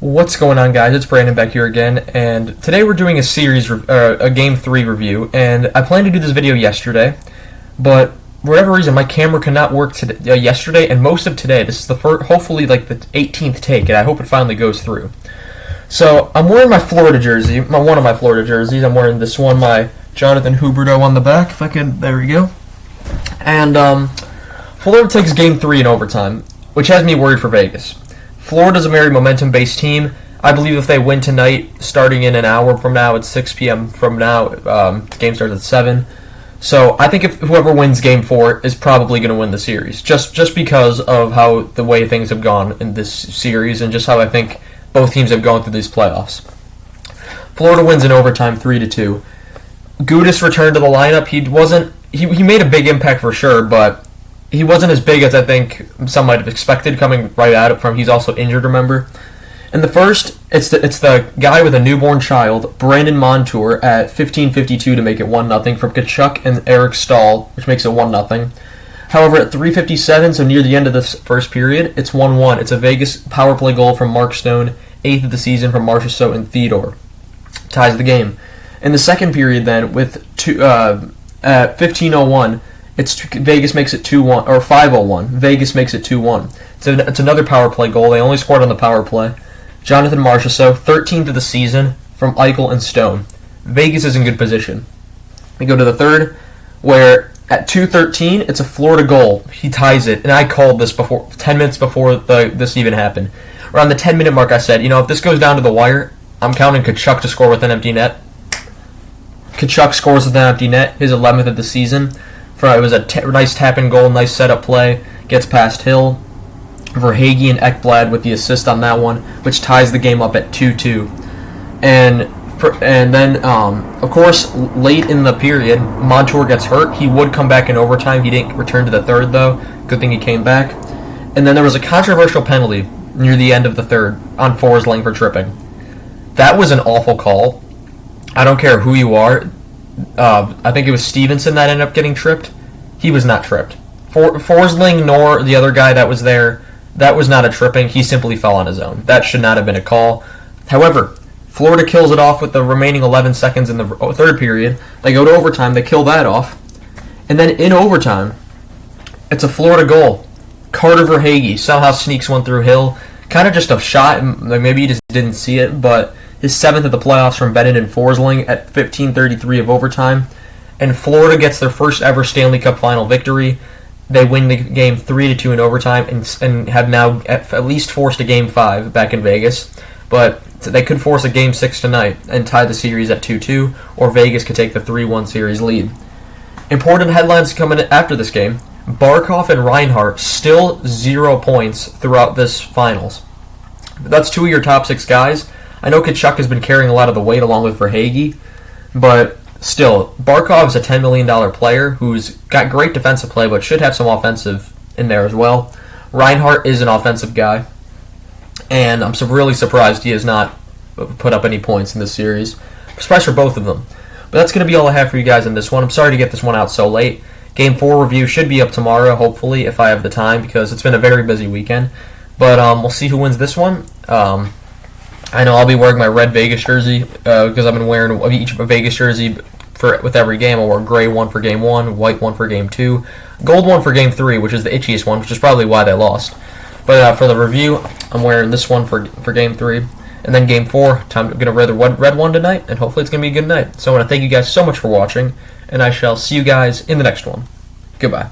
What's going on, guys? It's Brandon back here again, and today we're doing a Game 3 review, and I planned to do this video yesterday, but for whatever reason, my camera could not work yesterday, and most of today. This is the first, hopefully, like the 18th take, and I hope it finally goes through. So, I'm wearing my Florida jersey, one of my Florida jerseys. I'm wearing this one, my Jonathan Huberto on the back, if I can, there we go. And, Florida takes Game 3 in overtime, which has me worried for Vegas. Florida's a very momentum-based team. I believe if they win tonight, starting in an hour from now at 6 p.m. from now, the game starts at 7. So I think if whoever wins Game 4 is probably going to win the series, just because of how the way things have gone in this series and just how I think both teams have gone through these playoffs. Florida wins in overtime 3-2. Gudis returned to the lineup. He made a big impact for sure, but he wasn't as big as I think some might have expected coming right at it from. He's also injured, remember. In the first, it's the guy with a newborn child, Brandon Montour, at 15:52 to make it 1-0 from Kachuk and Eric Stahl, which makes it 1-0. However, at 3:57, so near the end of this first period, it's 1-1. It's a Vegas power play goal from Mark Stone, 8th of the season from Marchessault and Theodore. Ties the game. In the second period, then, at 15:01, Vegas makes it 2-1 or 5:01. Vegas makes it 2-1. It's another power play goal. They only scored on the power play. Jonathan Marchessault, 13th of the season from Eichel and Stone. Vegas is in good position. We go to the third, where at 2:13 it's a Florida goal. He ties it, and I called this 10 minutes before this even happened. Around the 10-minute mark, I said, if this goes down to the wire, I'm counting Kachuk to score with an empty net. Kachuk scores with an empty net, his 11th of the season. It was a nice tap-in goal, nice setup play, gets past Hill. Verhaeghe and Ekblad with the assist on that one, which ties the game up at 2-2. And then, of course, late in the period, Montour gets hurt. He would come back in overtime. He didn't return to the third, though. Good thing he came back. And then there was a controversial penalty near the end of the third on Forsling for tripping. That was an awful call. I don't care who you are. I think it was Stevenson that ended up getting tripped. He was not tripped. Forsling nor the other guy that was there, that was not a tripping. He simply fell on his own. That should not have been a call. However, Florida kills it off with the remaining 11 seconds in the third period. They go to overtime. They kill that off. And then in overtime, it's a Florida goal. Carter Verhaeghe somehow sneaks one through Hill. Kind of just a shot. Maybe he just didn't see it, but his 7th of the playoffs from Bennett and Forsling at 15:33 of overtime. And Florida gets their first ever Stanley Cup final victory. They win the game 3-2 in overtime and have now at least forced a Game 5 back in Vegas. But they could force a Game 6 tonight and tie the series at 2-2, or Vegas could take the 3-1 series lead. Important headlines coming after this game. Barkov and Reinhart still 0 points throughout this finals. That's 2 of your top 6 guys. I know Kachuk has been carrying a lot of the weight along with Verhaeghe, but still, Barkov is a $10 million player who's got great defensive play, but should have some offensive in there as well. Reinhart is an offensive guy, and I'm really surprised he has not put up any points in this series, especially for both of them. But that's going to be all I have for you guys in this one. I'm sorry to get this one out so late. Game 4 review should be up tomorrow, hopefully, if I have the time, because it's been a very busy weekend. But we'll see who wins this one. I know I'll be wearing my red Vegas jersey because I've been wearing each Vegas jersey with every game. I'll wear a gray one for Game 1, white one for Game 2, gold one for Game 3, which is the itchiest one, which is probably why they lost. But for the review, I'm wearing this one for Game 3. And then Game 4, I'm going to wear the red one tonight, and hopefully it's going to be a good night. So I want to thank you guys so much for watching, and I shall see you guys in the next one. Goodbye.